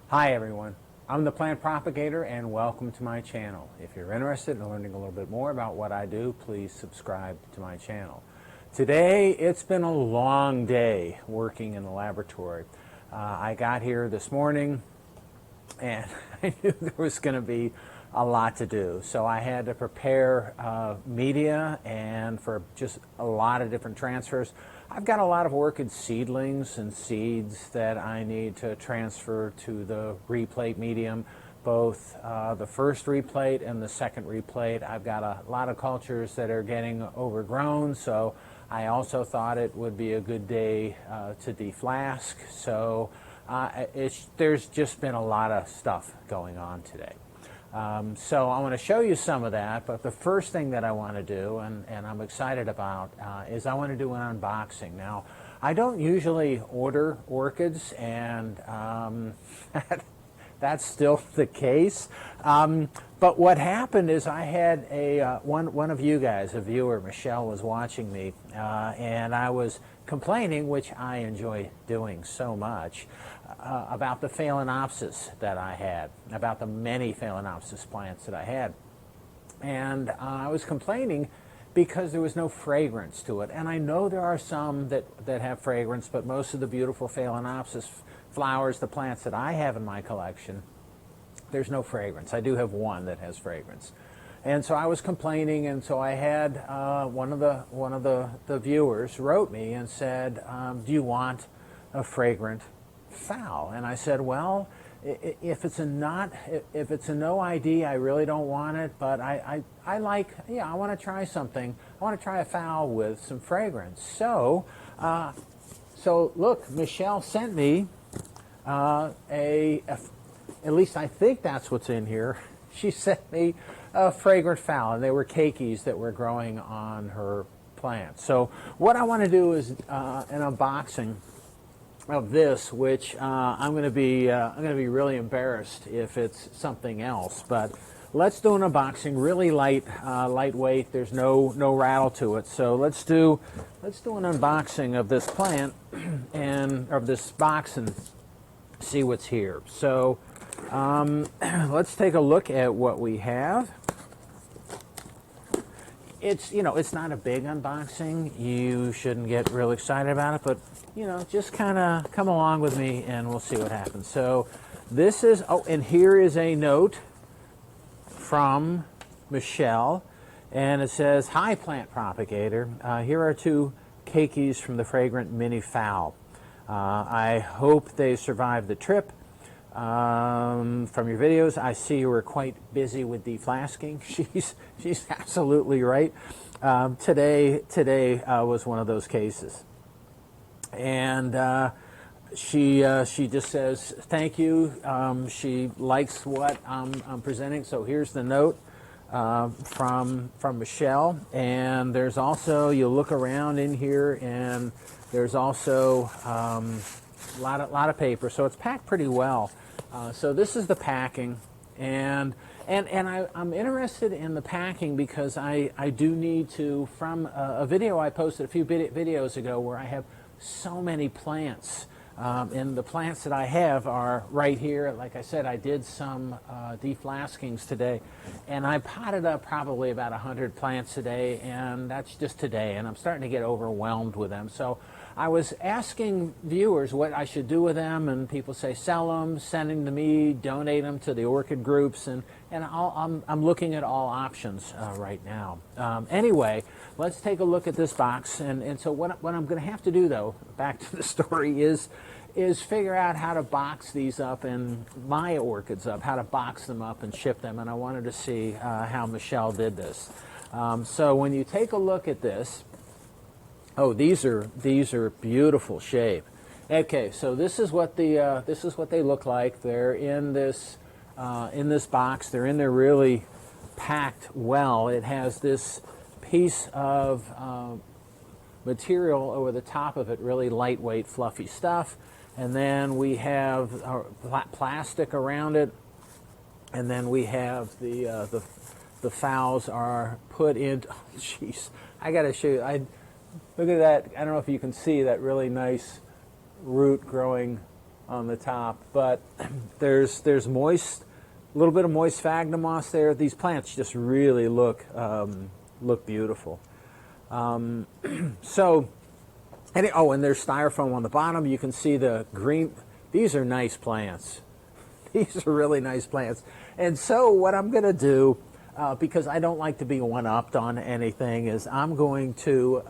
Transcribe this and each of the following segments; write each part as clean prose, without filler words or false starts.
Hi everyone, I'm the plant propagator and welcome to my channel. If you're interested in learning a little bit more about what I do, please subscribe to my channel. Today it's been a long day working in the laboratory. I got here this morning and I knew there was going to be a lot to do. So I had to prepare media and for just a lot of different transfers. I've got a lot of orchid seedlings and seeds that I need to transfer to the replate medium, both the first replate and the second replate. I've got a lot of cultures that are getting overgrown, so I also thought it would be a good day to deflask. So there's just been a lot of stuff going on today. So I want to show you some of that, but the first thing that I want to do, and I'm excited about, is I want to do an unboxing. Now, I don't usually order orchids, and that's still the case. But what happened is I had one of you guys, a viewer, Michelle, was watching me, and I was complaining, which I enjoy doing so much, about the Phalaenopsis that I had, about the many Phalaenopsis plants that I had. And I was complaining because there was no fragrance to it. And I know there are some that have fragrance, but most of the beautiful Phalaenopsis flowers, the plants that I have in my collection, there's no fragrance. I do have one that has fragrance. And so I was complaining, and so I had one of the viewers wrote me and said, do you want a fragrant phal? And I said, well, if it's a no ID, I really don't want it, but I want to try something. I want to try a phal with some fragrance. So look, Michelle sent me at least I think that's what's in here. She sent me a fragrant phal, and they were keikis that were growing on her plant. So what I want to do is an unboxing of this, which I'm going to be really embarrassed if it's something else. But let's do an unboxing, really lightweight. There's no rattle to it. So let's do an unboxing of this plant and of this box and see what's here. So let's take a look at what we have. It's not a big unboxing. You shouldn't get real excited about it, but just kind of come along with me and we'll see what happens. So this is, and here is a note from Michelle, and it says, "Hi, plant propagator. Here are 2 keikis from the fragrant mini phal. I hope they survive the trip. From your videos, I see you were quite busy with deflasking." She's absolutely right. Today was one of those cases, and she just says thank you. She likes what I'm presenting. So here's the note from Michelle, and there's also, you look around in here, and there's also a lot of paper. So it's packed pretty well. So this is the packing, and I'm interested in the packing because I do need to, from a video I posted a few videos ago where I have so many plants, and the plants that I have are right here. Like I said, I did some deflaskings today, and I potted up probably about 100 plants today, and that's just today, and I'm starting to get overwhelmed with them. So I was asking viewers what I should do with them, and people say sell them, send them to me, donate them to the orchid groups, and I'm looking at all options right now. Anyway, let's take a look at this box, and so what I'm going to have to do, though, back to the story, is figure out how to box these up, and my orchids up, how to box them up and ship them, and I wanted to see how Michelle did this. So when you take a look at this, oh, these are beautiful shape. Okay, so this is what they look like. They're in this box. They're in there really packed well. It has this piece of material over the top of it, really lightweight, fluffy stuff. And then we have plastic around it, and then we have the phals are put in. Oh, jeez, I got to show you. Look at that. I don't know if you can see that really nice root growing on the top, but there's moist, a little bit of moist sphagnum moss there. These plants just really look beautiful. So, and there's styrofoam on the bottom. You can see the green. These are nice plants. These are really nice plants. And so what I'm going to do, because I don't like to be one-upped on anything, is I'm going to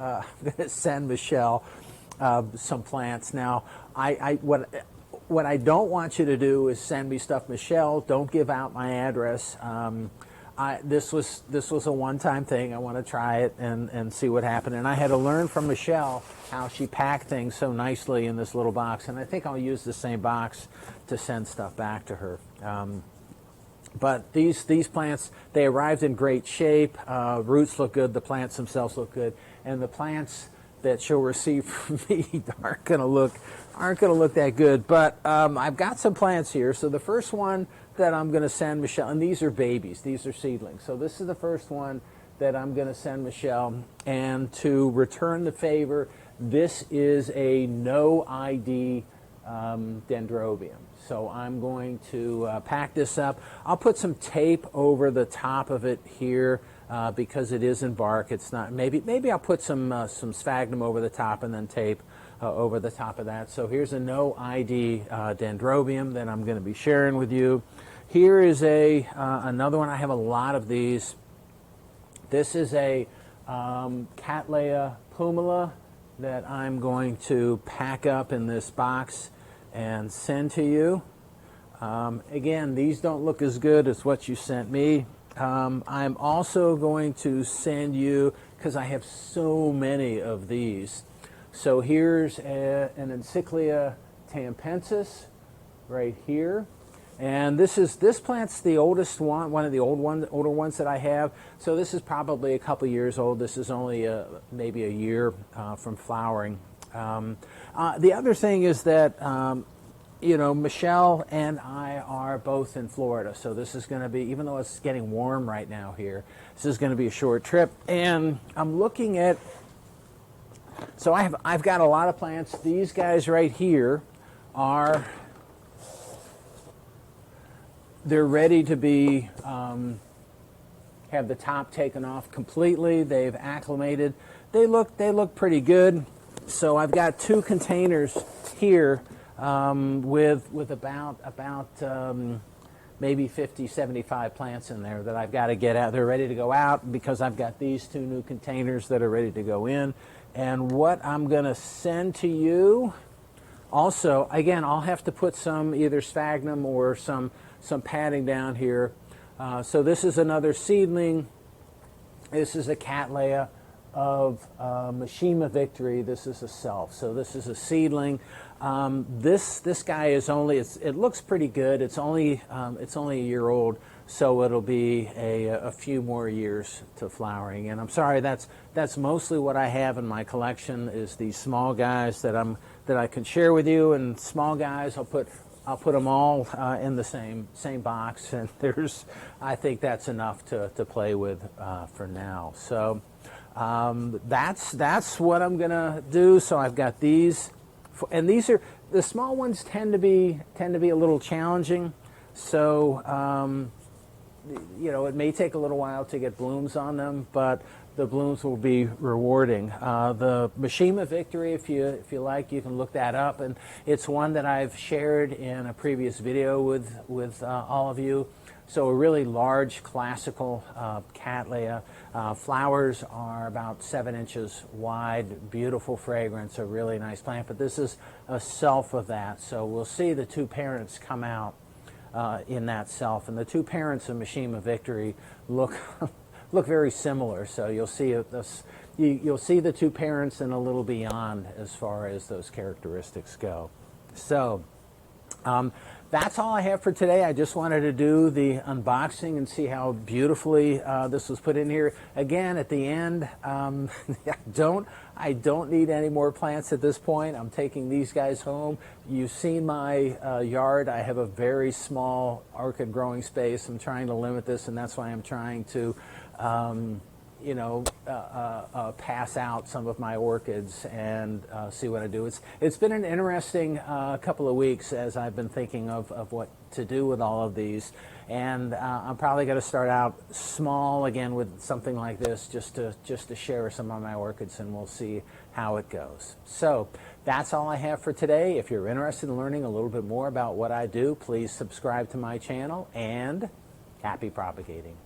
send Michelle some plants. Now, what I don't want you to do is send me stuff. Michelle, don't give out my address. This was a one-time thing. I want to try it and see what happened. And I had to learn from Michelle how she packed things so nicely in this little box. And I think I'll use the same box to send stuff back to her. But these plants, they arrived in great shape. Roots look good. The plants themselves look good. And the plants that she'll receive from me aren't going to look that good. But I've got some plants here. So the first one that I'm going to send Michelle, and these are babies, these are seedlings. So this is the first one that I'm going to send Michelle. And to return the favor, this is a no ID dendrobium. So I'm going to pack this up. I'll put some tape over the top of it here because it is in bark. It's not. Maybe I'll put some sphagnum over the top and then tape over the top of that. So here's a no ID dendrobium that I'm going to be sharing with you. Here is another one. I have a lot of these. This is a Cattleya pumila that I'm going to pack up in this box and send to you. Again, these don't look as good as what you sent me. I'm also going to send you, because I have so many of these. So here's an Encyclia tampensis right here. And this plant's the oldest one of the older ones that I have. So this is probably a couple years old. This is only maybe a year from flowering. The other thing is that Michelle and I are both in Florida, so this is going to be, even though it's getting warm right now here, this is going to be a short trip. And I'm looking at, so I've got a lot of plants. These guys right here are, they're ready to be, have the top taken off completely. They've acclimated. They look pretty good. So I've got 2 containers here with about maybe 50, 75 plants in there that I've got to get out. They're ready to go out because I've got these 2 new containers that are ready to go in. And what I'm going to send to you, also, again, I'll have to put some either sphagnum or some padding down here. So this is another seedling. This is a Cattleya of Mishima Victory. This is a self. So this is a seedling. This guy is only, it looks pretty good. It's only a year old, so it'll be a few more years to flowering. And I'm sorry, that's mostly what I have in my collection is these small guys that I can share with you. And small guys, I'll put them all in the same box, and I think that's enough to play with for now. So that's what I'm gonna do. So I've got these, and these are the small ones tend to be a little challenging. So it may take a little while to get blooms on them, but the blooms will be rewarding. The Mishima Victory, if you like, you can look that up, and it's one that I've shared in a previous video with all of you. So a really large classical Cattleya. Flowers are about 7 inches wide, beautiful fragrance, a really nice plant, but this is a self of that. So we'll see the 2 parents come out in that self, and the 2 parents of Mishima Victory look very similar. So you'll see you'll see the 2 parents and a little beyond as far as those characteristics go. So that's all I have for today. I just wanted to do the unboxing and see how beautifully this was put in here. Again, at the end, I don't need any more plants at this point. I'm taking these guys home. You've seen my yard. I have a very small orchid growing space. I'm trying to limit this, and that's why I'm trying to pass out some of my orchids and see what I do. It's been an interesting couple of weeks as I've been thinking of what to do with all of these, and I'm probably going to start out small again with something like this, just to share some of my orchids, and we'll see how it goes. So that's all I have for today. If you're interested in learning a little bit more about what I do, please subscribe to my channel, and happy propagating.